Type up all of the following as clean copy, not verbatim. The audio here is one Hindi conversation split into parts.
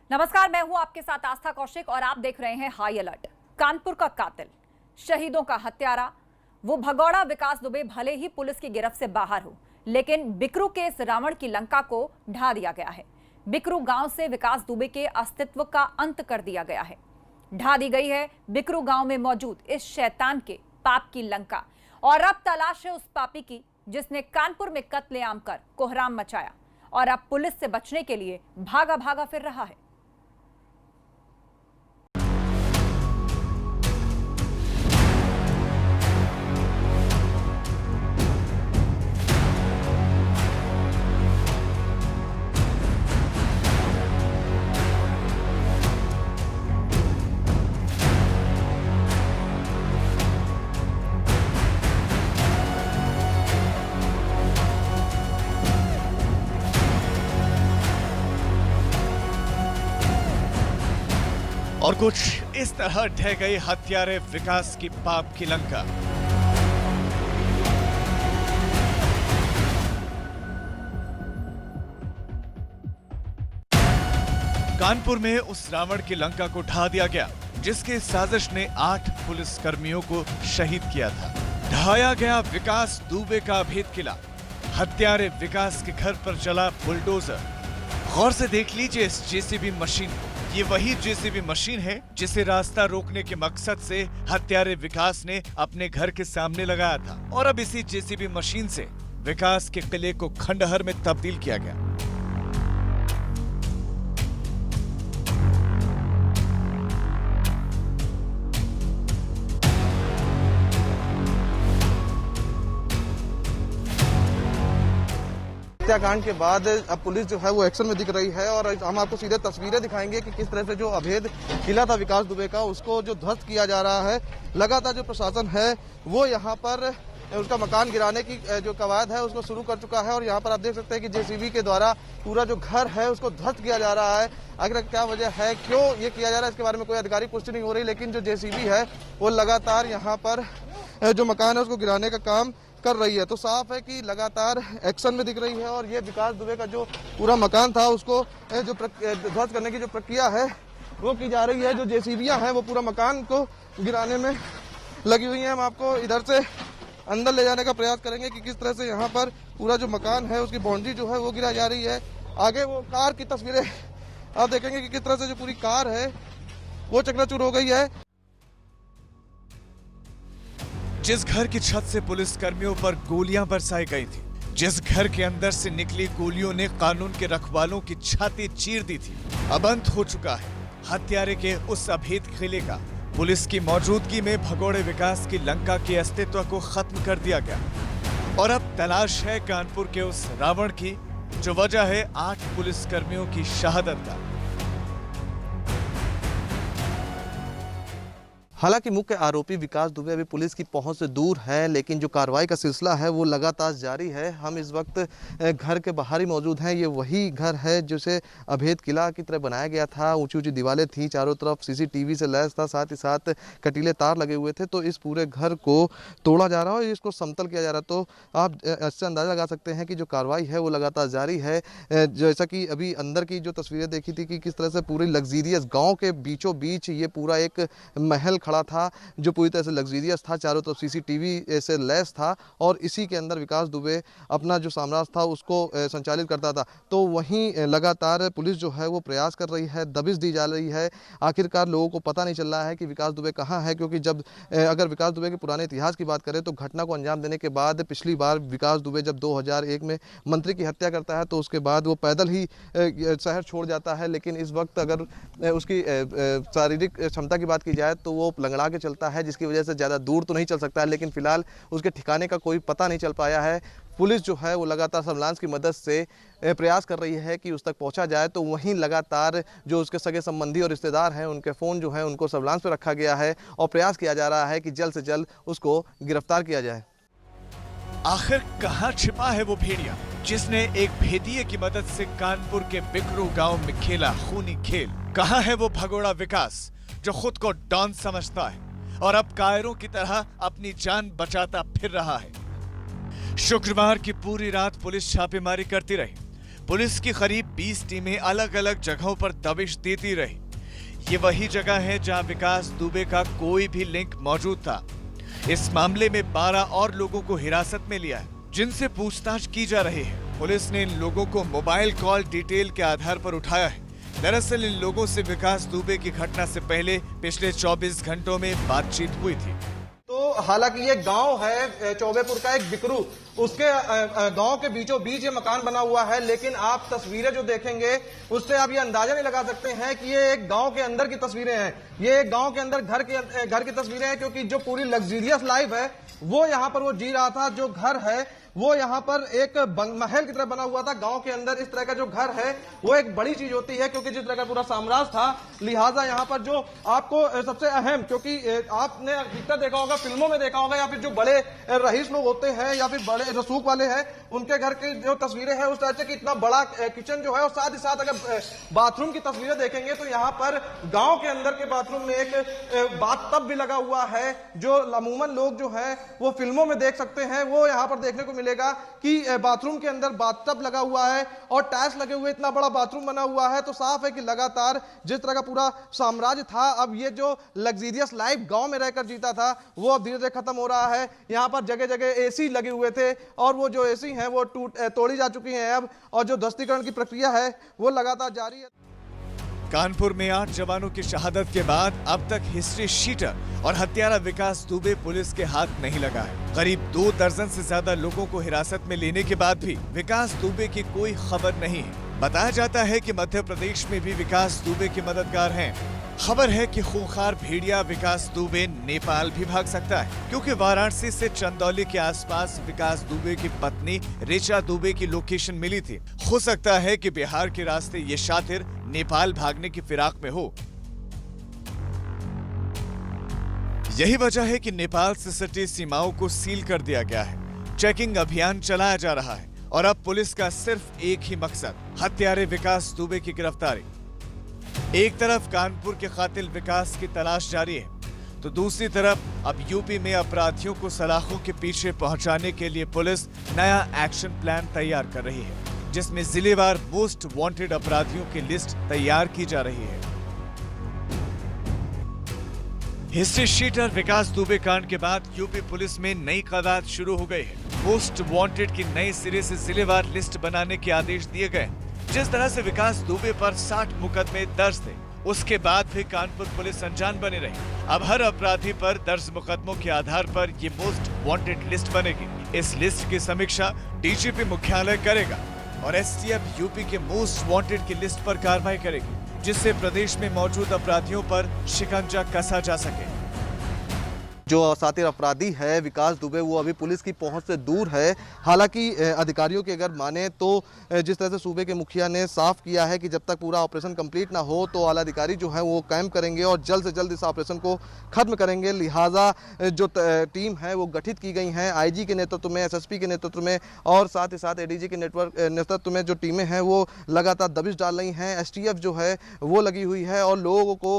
नमस्कार, मैं हूं आपके साथ आस्था कौशिक और आप देख रहे हैं हाई अलर्ट। कानपुर का कातिल, शहीदों का हत्यारा, वो भगौड़ा विकास दुबे भले ही पुलिस की गिरफ्त से बाहर हो, लेकिन बिकरू के इस रावण की लंका को ढा दिया गया है। बिकरू गांव से विकास दुबे के अस्तित्व का अंत कर दिया गया है। ढा दी गई है बिकरू गांव में मौजूद इस शैतान के पाप की लंका। और अब तलाश है उस पापी की जिसने कानपुर में कत्लेआम कर कोहराम मचाया और अब पुलिस से बचने के लिए भागा भागा फिर रहा है। और कुछ इस तरह ढह गई हत्यारे विकास की पाप की लंका। कानपुर में उस रावण की लंका को ढा दिया गया जिसके साजिश ने 8 पुलिस कर्मियों को शहीद किया था। ढाया गया विकास दुबे का अभेद किला। हत्यारे विकास के घर पर चला बुलडोजर। गौर से देख लीजिए इस जेसीबी मशीन को। ये वही जेसीबी मशीन है जिसे रास्ता रोकने के मकसद से हत्यारे विकास ने अपने घर के सामने लगाया था और अब इसी जेसीबी मशीन से विकास के किले को खंडहर में तब्दील किया गया। हत्याकांड के बाद अब पुलिस जो है वो एक्शन में दिख रही है और हम आपको सीधे तस्वीरें दिखाएंगे कि किस तरह से जो अभेद किला था विकास दुबे का उसको जो ध्वस्त किया जा रहा है। लगातार जो प्रशासन है वो यहाँ पर उसका मकान गिराने की जो कवायद है उसको शुरू कर चुका है और यहाँ पर आप देख सकते हैं कि जेसीबी के द्वारा पूरा जो घर है उसको ध्वस्त किया जा रहा है। आखिर क्या वजह है, क्यों ये किया जा रहा है, इसके बारे में कोई आधिकारिक पुष्टि नहीं हो रही, लेकिन जो जेसीबी है वो लगातार यहाँ पर जो मकान है उसको गिराने का काम कर रही है। तो साफ है कि लगातार एक्शन में दिख रही है और ये विकास दुबे का जो पूरा मकान था उसको जो ध्वस्त करने की जो प्रक्रिया है वो की जा रही है। जो जेसीबियां हैं वो पूरा मकान को गिराने में लगी हुई हैं। हम आपको इधर से अंदर ले जाने का प्रयास करेंगे कि किस तरह से यहाँ पर पूरा जो मकान है उसकी बाउंड्री जो है वो गिरा जा रही है। आगे वो कार की तस्वीरें आप देखेंगे कि किस तरह से जो पूरी कार है वो चकनाचूर हो गई है। जिस घर की छत से पुलिस कर्मियों पर गोलियां बरसाई गई थी, जिस घर के अंदर से निकली गोलियों ने कानून के रखवालों की छाती चीर दी थी, अब अंत हो चुका है हत्यारे के उस अभेद किले का। पुलिस की मौजूदगी में भगौड़े विकास की लंका के अस्तित्व को खत्म कर दिया गया और अब तलाश है कानपुर के उस रावण की जो वजह है 8 पुलिस कर्मियों की शहादत का। हालांकि मुख्य आरोपी विकास दुबे अभी पुलिस की पहुंच से दूर है, लेकिन जो कार्रवाई का सिलसिला है वो लगातार जारी है। हम इस वक्त घर के बाहर ही मौजूद हैं। ये वही घर है जिसे अभेद किला की तरह बनाया गया था। ऊंची ऊंची दीवारें थी, चारों तरफ सीसीटीवी से लैस था, साथ ही साथ कटीले तार लगे हुए थे। तो इस पूरे घर को तोड़ा जा रहा है और इसको समतल किया जा रहा है। तो आप इससे अंदाजा लगा सकते हैं कि जो कार्रवाई है वो लगातार जारी है। जैसा कि अभी अंदर की जो तस्वीरें देखी थी कि किस तरह से पूरी लग्जीरियस गाँव के बीचों बीच ये पूरा एक महल खड़ा था जो पूरी तरह से लग्जीरियस था, चारों तरफ सीसीटीवी से लैस था और इसी के अंदर विकास दुबे अपना जो साम्राज्य था उसको संचालित करता था। तो वहीं लगातार पुलिस जो है वो प्रयास कर रही है, दबिश दी जा रही है। आखिरकार लोगों को पता नहीं चल रहा है कि विकास दुबे कहाँ है, क्योंकि जब अगर विकास दुबे के पुराने इतिहास की बात करें तो घटना को अंजाम देने के बाद पिछली बार विकास दुबे जब 2001 में मंत्री की हत्या करता है तो उसके बाद वो पैदल ही शहर छोड़ जाता है। लेकिन इस वक्त अगर उसकी शारीरिक क्षमता की बात की जाए तो वो लंगड़ा के चलता है, जिसकी वजह से ज़्यादा दूर तो नहीं चल सकता है, लेकिन फिलहाल उसके ठिकाने का कोई पता नहीं चल पाया है। पुलिस जो है वो लगातार सर्विलांस की मदद से प्रयास कर रही है कि उस तक पहुंचा जाए। तो वहीं लगातार जो उसके सगे संबंधी और रिश्तेदार हैं उनके फ़ोन जो है उनको सर्विलांस पर रखा गया है और प्रयास किया जा रहा है कि जल्द से जल्द उसको गिरफ्तार किया जाए। आखिर कहां छिपा है वो भेड़िया जिसने एक भेदिये की मदद से कानपुर के बिकरू गांव में खेला खूनी खेल? कहां है वो भगोड़ा विकास जो खुद को डॉन समझता है और अब कायरों की तरह अपनी जान बचाता फिर रहा है? शुक्रवार की पूरी रात पुलिस छापेमारी करती रही। पुलिस की करीब 20 टीमें अलग अलग जगहों पर दबिश देती रही। ये वही जगह है जहां विकास दुबे का कोई भी लिंक मौजूद था। इस मामले में 12 और लोगों को हिरासत में लिया है, जिनसे पूछताछ की जा रही है। पुलिस ने इन लोगों को मोबाइल कॉल डिटेल के आधार पर उठाया है। दरअसल इन लोगों से विकास दुबे की घटना से पहले पिछले 24 घंटों में बातचीत हुई थी। तो हालांकि ये गांव है चौबेपुर का एक बिकरू, उसके गांव के बीचों बीच ये मकान बना हुआ है, लेकिन आप तस्वीरें जो देखेंगे उससे आप ये अंदाजा नहीं लगा सकते हैं कि ये एक गांव के अंदर की तस्वीरें हैं। ये एक गांव के अंदर घर की तस्वीरें हैं, क्योंकि जो पूरी लग्जरियस लाइफ है वो यहाँ पर वो जी रहा था। जो घर है वो यहाँ पर एक महल की तरह बना हुआ था। गांव के अंदर इस तरह का जो घर है वो एक बड़ी चीज होती है, क्योंकि जिस तरह का पूरा साम्राज्य था, लिहाजा यहाँ पर जो आपको सबसे अहम, क्योंकि आपने अधिकतर देखा होगा, फिल्मों में देखा होगा, या फिर जो बड़े रईस लोग होते हैं या फिर बड़े रसूख वाले हैं, उनके घर की जो तस्वीरें हैं उस तरह से कि इतना बड़ा किचन जो है, और साथ ही साथ अगर बाथरूम की तस्वीरें देखेंगे तो यहाँ पर गांव के अंदर के बाथरूम में एक बाथटब भी लगा हुआ है, जो अमूमन लोग जो है वो फिल्मों में देख सकते हैं। वो यहाँ पर देखने को मिलेगा कि बाथरूम के अंदर बाथटब लगा हुआ है और टाइल्स लगे हुए, इतना बड़ा बाथरूम बना हुआ है। तो साफ है कि लगातार जिस तरह का पूरा साम्राज्य था, अब ये जो लग्जरियस लाइफ गांव में रहकर जीता था वो अब धीरे धीरे खत्म हो रहा है। यहाँ पर जगह जगह एसी लगे हुए थे और वो जो एसी हैं वो तोड़ी जा चुकी हैं अब, और जो ध्वस्तीकरण की प्रक्रिया है वो लगातार जारी है। कानपुर में 8 जवानों की शहादत के बाद अब तक हिस्ट्री शीटर और हत्यारा विकास दुबे पुलिस के हाथ नहीं लगा है। करीब 2 दर्जन से ज्यादा लोगों को हिरासत में लेने के बाद भी विकास दुबे की कोई खबर नहीं है। बताया जाता है कि मध्य प्रदेश में भी विकास दुबे के मददगार हैं। खबर है कि खूंखार भेड़िया विकास दुबे नेपाल भी भाग सकता है, क्योंकि वाराणसी से चंदौली के आसपास विकास दुबे की पत्नी ऋचा दुबे की लोकेशन मिली थी। हो सकता है कि बिहार के रास्ते ये शातिर नेपाल भागने की फिराक में हो। यही वजह है कि नेपाल से सटी सीमाओं को सील कर दिया गया है। चेकिंग अभियान चलाया जा रहा है और अब पुलिस का सिर्फ एक ही मकसद, हत्यारे विकास दुबे की गिरफ्तारी। एक तरफ कानपुर के कातिल विकास की तलाश जारी है, तो दूसरी तरफ अब यूपी में अपराधियों को सलाखों के पीछे पहुंचाने के लिए पुलिस नया एक्शन प्लान तैयार कर रही है, जिसमें जिलेवार मोस्ट वांटेड अपराधियों की लिस्ट तैयार की जा रही है। हिस्ट्री शीटर विकास दुबे कांड के बाद यूपी पुलिस में नई कवायद शुरू हो गई है। मोस्ट वांटेड की नए सिरे से जिलेवार लिस्ट बनाने के आदेश दिए गए। जिस तरह से विकास दुबे पर 60 मुकदमे दर्ज थे, उसके बाद भी कानपुर पुलिस अनजान बनी रही। अब हर अपराधी पर दर्ज मुकदमों के आधार पर ये मोस्ट वांटेड लिस्ट बनेगी। इस लिस्ट की समीक्षा डीजीपी मुख्यालय करेगा और एसटीएफ यूपी के मोस्ट वांटेड की लिस्ट पर कार्रवाई करेगी, जिससे प्रदेश में मौजूद अपराधियों पर शिकंजा कसा जा सके। जो शातिर अपराधी है विकास दुबे, वो अभी पुलिस की पहुंच से दूर है। हालांकि अधिकारियों की अगर माने तो जिस तरह से सूबे के मुखिया ने साफ किया है कि जब तक पूरा ऑपरेशन कंप्लीट ना हो तो आला अधिकारी जो है वो कैंप करेंगे और जल्द से जल्द इस ऑपरेशन को खत्म करेंगे। लिहाजा जो टीम है वो गठित की गई हैं आईजी के नेतृत्व में, एसएसपी के नेतृत्व में, और साथ ही साथ एडीजी के नेतृत्व में जो टीमें हैं वो लगातार दबिश डाल रही हैं। एसटीएफ जो है वो लगी हुई है और लोगों को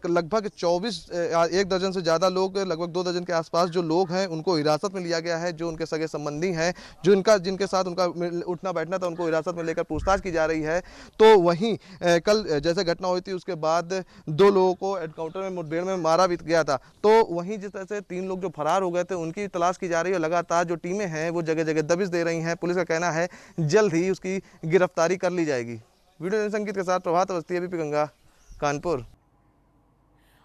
लगभग 1 दर्जन से ज़्यादा लोग, लगभग 2 दर्जन के आसपास जो लोग हैं उनको हिरासत में लिया गया है। जो उनके सगे संबंधी हैं, जिनके साथ उनका उठना बैठना था, उनको हिरासत में लेकर पूछताछ की जा रही है। तो वहीं कल जैसे घटना हुई थी उसके बाद 2 लोगों को एनकाउंटर में, मुठभेड़ में मारा भी गया था। तो वहीं जिस तरह से 3 लोग जो फरार हो गए थे उनकी तलाश की जा रही है। लगातार जो टीमें हैं वो जगह जगह दबिश दे रही हैं। पुलिस का कहना है जल्द ही उसकी गिरफ्तारी कर ली जाएगी। वीडियो संगीत के साथ प्रभात अवस्थी, एबीपी गंगा, कानपुर।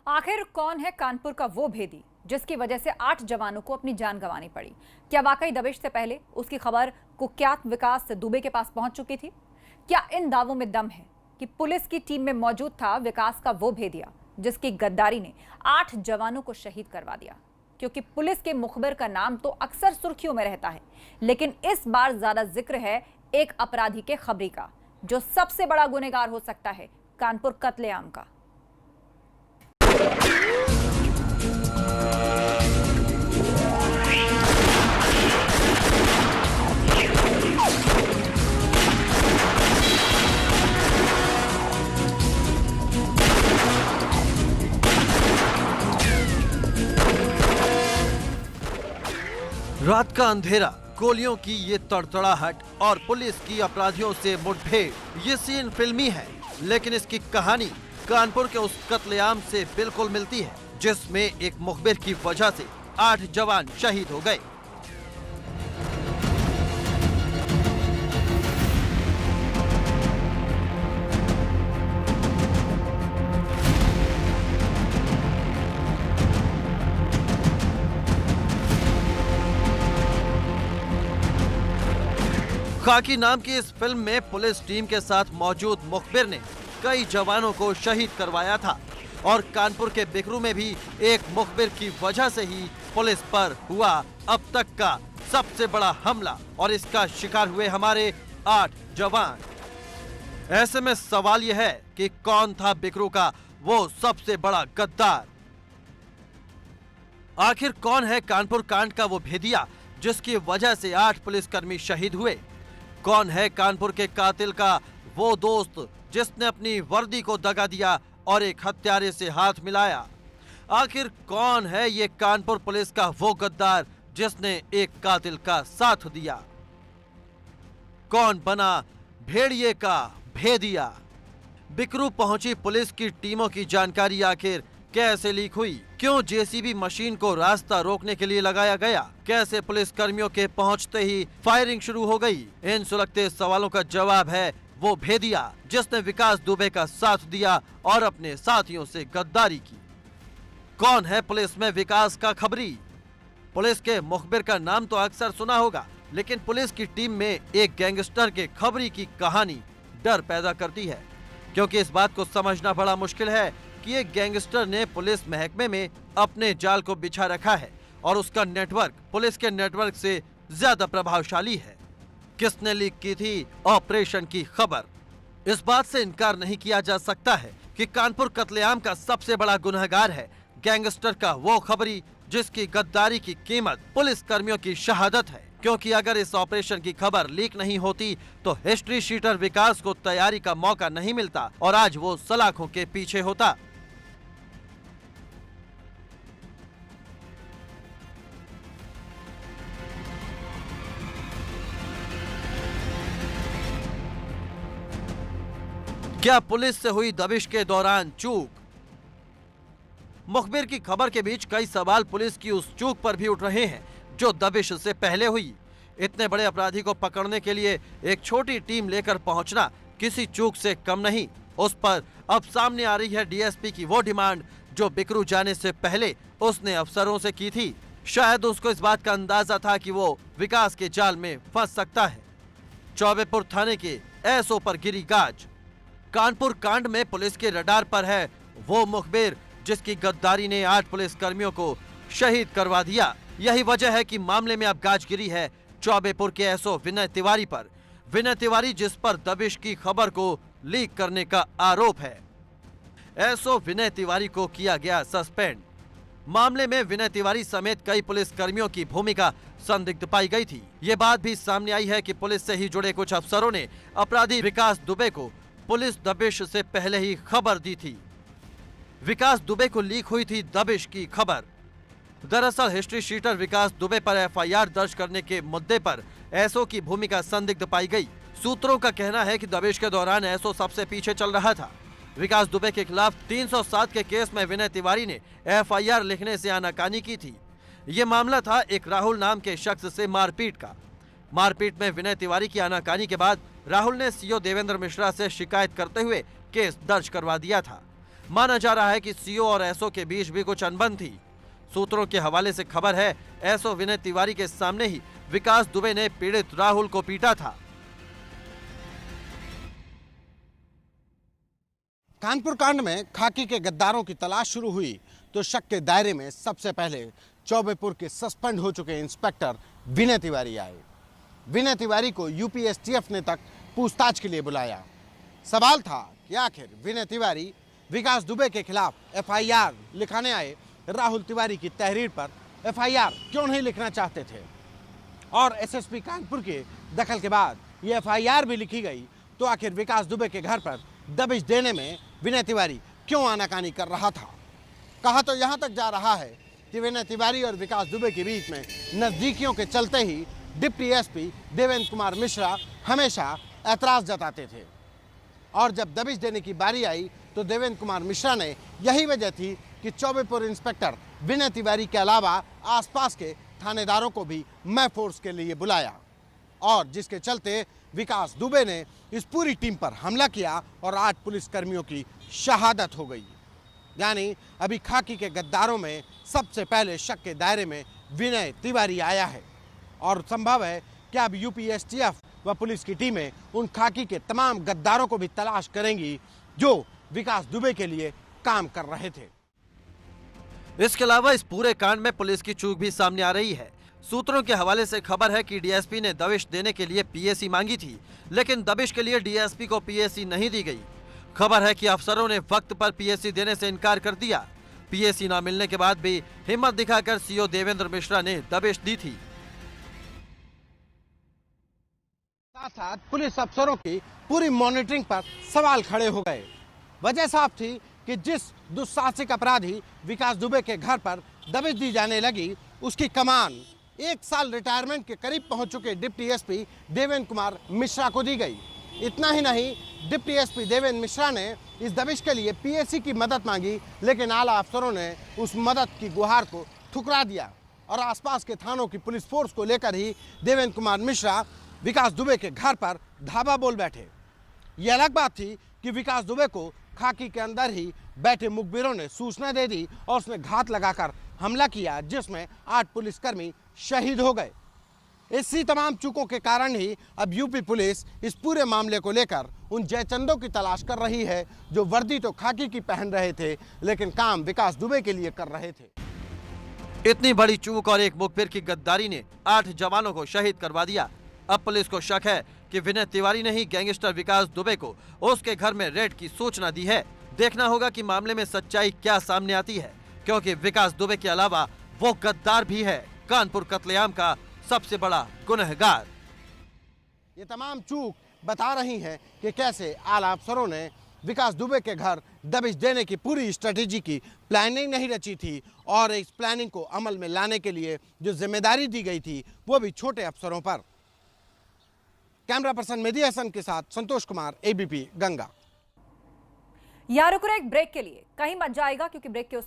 आखिर कौन है कानपुर का वो भेदी जिसकी वजह से 8 जवानों को अपनी जान गंवानी पड़ी? क्या वाकई दबिश से पहले उसकी खबर कुख्यात विकास दुबे के पास पहुंच चुकी थी? क्या इन दावों में दम है कि पुलिस की टीम में मौजूद था विकास का वो भेदिया जिसकी गद्दारी ने 8 जवानों को शहीद करवा दिया? क्योंकि पुलिस के मुखबिर का नाम तो अक्सर सुर्खियों में रहता है, लेकिन इस बार ज्यादा जिक्र है एक अपराधी के खबरी का, जो सबसे बड़ा गुनहगार हो सकता है कानपुर कत्लेआम का। रात का अंधेरा, गोलियों की ये तड़तड़ाहट और पुलिस की अपराधियों से मुठभेड़, ये सीन फिल्मी है, लेकिन इसकी कहानी कानपुर के उस कत्लेआम से बिल्कुल मिलती है जिसमें एक मुखबिर की वजह से 8 जवान शहीद हो गए। खाकी नाम की इस फिल्म में पुलिस टीम के साथ मौजूद मुखबिर ने कई जवानों को शहीद करवाया था और कानपुर के बिकरू में भी एक मुखबिर की वजह से ही पुलिस पर हुआ अब तक का सबसे बड़ा हमला और इसका शिकार हुए हमारे 8 जवान। ऐसे में सवाल यह है कि कौन था बिकरू का वो सबसे बड़ा गद्दार? आखिर कौन है कानपुर कांड का वो भेदिया जिसकी वजह से 8 पुलिसकर्मी शहीद हुए? कौन है कानपुर के कातिल का वो दोस्त जिसने अपनी वर्दी को दगा दिया और एक हत्यारे से हाथ मिलाया? आखिर कौन है ये कानपुर पुलिस का वो गद्दार जिसने एक कातिल का साथ दिया? कौन बना भेड़िए का भेदिया? बिकरू पहुंची पुलिस की टीमों की जानकारी आखिर कैसे लीक हुई? क्यों जेसीबी मशीन को रास्ता रोकने के लिए लगाया गया? कैसे पुलिस कर्मियों के पहुंचते ही फायरिंग शुरू हो गई? इन सुलगते सवालों का जवाब है वो भेदिया जिसने विकास दुबे का साथ दिया और अपने साथियों से गद्दारी की। कौन है पुलिस में विकास का खबरी? पुलिस के मुखबिर का नाम तो अक्सर सुना होगा, लेकिन पुलिस की टीम में एक गैंगस्टर के खबरी की कहानी डर पैदा करती है, क्योंकि इस बात को समझना बड़ा मुश्किल है कि एक गैंगस्टर ने पुलिस महकमे में अपने जाल को बिछा रखा है और उसका नेटवर्क पुलिस के नेटवर्क से ज्यादा प्रभावशाली है। किसने लीक की थी ऑपरेशन की खबर? इस बात से इनकार नहीं किया जा सकता है कि कानपुर कत्लेआम का सबसे बड़ा गुनहगार है गैंगस्टर का वो खबरी जिसकी गद्दारी की कीमत पुलिस कर्मियों की शहादत है। क्योंकि अगर इस ऑपरेशन की खबर लीक नहीं होती तो हिस्ट्री शीटर विकास को तैयारी का मौका नहीं मिलता और आज वो सलाखों के पीछे होता। क्या पुलिस से हुई दबिश के दौरान चूक? मुखबिर की खबर के बीच कई सवाल पुलिस की उस चूक पर भी उठ रहे हैं जो दबिश से पहले हुई। इतने बड़े अपराधी को पकड़ने के लिए एक छोटी टीम लेकर पहुंचना किसी चूक से कम नहीं। उस पर अब सामने आ रही है डीएसपी की वो डिमांड जो बिकरू जाने से पहले उसने अफसरों से की थी। शायद उसको इस बात का अंदाजा था कि वो विकास के जाल में फंस सकता है। चौबेपुर थाने के एसओ पर गिरी गाज। कानपुर कांड में पुलिस के रडार पर है वो मुखबिर जिसकी गद्दारी ने 8 पुलिस कर्मियों को शहीद करवा दिया। यही वजह है कि मामले में अब गाज गिरी है चौबेपुर के एसओ विनय तिवारी पर। विनय तिवारी जिस पर दबिश की खबर को लीक करने का आरोप है। एसओ विनय तिवारी को किया गया सस्पेंड। मामले में विनय तिवारी समेत कई पुलिस कर्मियों की भूमिका संदिग्ध पाई गई थी। ये बात भी सामने आई है कि पुलिस से ही जुड़े कुछ अफसरों ने अपराधी विकास दुबे को पुलिस दबिश से पहले ही खबर दी थी। विकास दुबे को लीक हुई थी दबिश की खबर। दरअसल हिस्ट्री शीटर विकास दुबे पर एफआईआर दर्ज करने के मुद्दे पर एसओ की भूमिका संदिग्ध पाई गई। सूत्रों का कहना है कि दबिश के दौरान एसओ सबसे पीछे चल रहा था। विकास दुबे के खिलाफ 307 के केस में विनय तिवारी ने एफआईआर लिखने से आनाकानी की थी। ये मामला था एक राहुल नाम के शख्स से मारपीट का। मारपीट में विनय तिवारी की आनाकानी के बाद राहुल ने सीओ देवेंद्र मिश्रा से शिकायत करते हुए केस दर्ज करवा दिया था। माना जा रहा है कि सीओ और एसओ के बीच भी कुछ अनबन थी। सूत्रों के हवाले से खबर है एसओ विनय तिवारी के सामने ही विकास दुबे ने पीड़ित राहुल को पीटा था। कानपुर कांड में खाकी के गद्दारों की तलाश शुरू हुई तो शक के दायरे में सबसे पहले चौबेपुर के सस्पेंड हो चुके इंस्पेक्टर विनय तिवारी आए। विनय तिवारी को यूपीएसटीएफ ने तक पूछताछ के लिए बुलाया। सवाल था कि आखिर विनय तिवारी विकास दुबे के खिलाफ एफआईआर लिखाने आए राहुल तिवारी की तहरीर पर एफआईआर क्यों नहीं लिखना चाहते थे, और एसएसपी कानपुर के दखल के बाद ये एफआईआर भी लिखी गई तो आखिर विकास दुबे के घर पर दबिश देने में विनय तिवारी क्यों आनाकानी कर रहा था। कहा तो यहाँ तक जा रहा है कि विनय तिवारी और विकास दुबे के बीच में नजदीकियों के चलते ही डिप्टी एसपी देवेंद्र कुमार मिश्रा हमेशा ऐतराज जताते थे और जब दबिश देने की बारी आई तो देवेंद्र कुमार मिश्रा ने यही वजह थी कि चौबेपुर इंस्पेक्टर विनय तिवारी के अलावा आसपास के थानेदारों को भी मैं फोर्स के लिए बुलाया और जिसके चलते विकास दुबे ने इस पूरी टीम पर हमला किया और 8 पुलिसकर्मियों की शहादत हो गई। यानी अभी खाकी के गद्दारों में सबसे पहले शक के दायरे में विनय तिवारी आया है और संभव है कि अब यूपी एसटीएफ व पुलिस की टीमें उन खाकी के तमाम गद्दारों को भी तलाश करेंगी जो विकास दुबे के लिए काम कर रहे थे। इसके अलावा इस पूरे कांड में पुलिस की चूक भी सामने आ रही है। सूत्रों के हवाले से खबर है कि डीएसपी ने दबिश देने के लिए पीएसी मांगी थी, लेकिन दबिश के लिए डीएसपी को पीएसी नहीं दी गई। खबर है कि अफसरों ने वक्त पर पीएसी देने से इनकार कर दिया। पीएसी न मिलने के बाद भी हिम्मत दिखाकर सीओ देवेंद्र मिश्रा ने दबिश दी थी। साथ साथ पुलिस अफसरों की पूरी मॉनिटरिंग पर सवाल खड़े हो गए। वजह साफ थी कि जिस दुस्साहसिक अपराधी विकास दुबे के घर पर दबिश दी जाने लगी उसकी कमान 1 साल रिटायरमेंट के करीब पहुंच चुके डिप्टी एसपी देवेंद्र कुमार मिश्रा को दी गई। इतना ही नहीं, डिप्टी एसपी देवेंद्र मिश्रा ने इस दबिश के लिए पीएसी की मदद मांगी, लेकिन आला अफसरों ने उस मदद की गुहार को ठुकरा दिया और आसपास के थानों की पुलिस फोर्स को लेकर ही देवेंद्र कुमार मिश्रा विकास दुबे के घर पर धावा बोल बैठे। यह अलग बात थी कि विकास दुबे को खाकी के अंदर ही बैठे मुखबिरों ने सूचना दे दी और उसमें घात लगाकर हमला किया, जिसमें 8 पुलिसकर्मी शहीद हो गए। इसी तमाम चूकों के कारण ही अब यूपी पुलिस इस पूरे मामले को लेकर उन जयचंदों की तलाश कर रही है जो वर्दी तो खाकी की पहन रहे थे लेकिन काम विकास दुबे के लिए कर रहे थे। इतनी बड़ी चूक और एक मुखबिर की गद्दारी ने 8 जवानों को शहीद करवा दिया। अब पुलिस को शक है कि विनय तिवारी ने ही गैंगस्टर विकास दुबे को उसके घर में रेड की सूचना दी है। देखना होगा कि मामले में सच्चाई क्या सामने आती है, क्योंकि विकास दुबे के अलावा वो गद्दार भी है, कानपुर कत्लेआम का सबसे बड़ा गुनहगार। ये तमाम चूक बता रही हैं कि कैसे आला अफसरों ने विकास दुबे के घर दबिश देने की पूरी स्ट्रेटेजी की प्लानिंग नहीं रची थी और इस प्लानिंग को अमल में लाने के लिए जो जिम्मेदारी दी गई थी वो भी छोटे अफसरों पर। कैमरा पर्सन मेहदी हसन के साथ संतोष कुमार, एबीपी गंगा। यहाँ रुक रहे एक ब्रेक के लिए, कहीं मत जाएगा क्योंकि ब्रेक के उस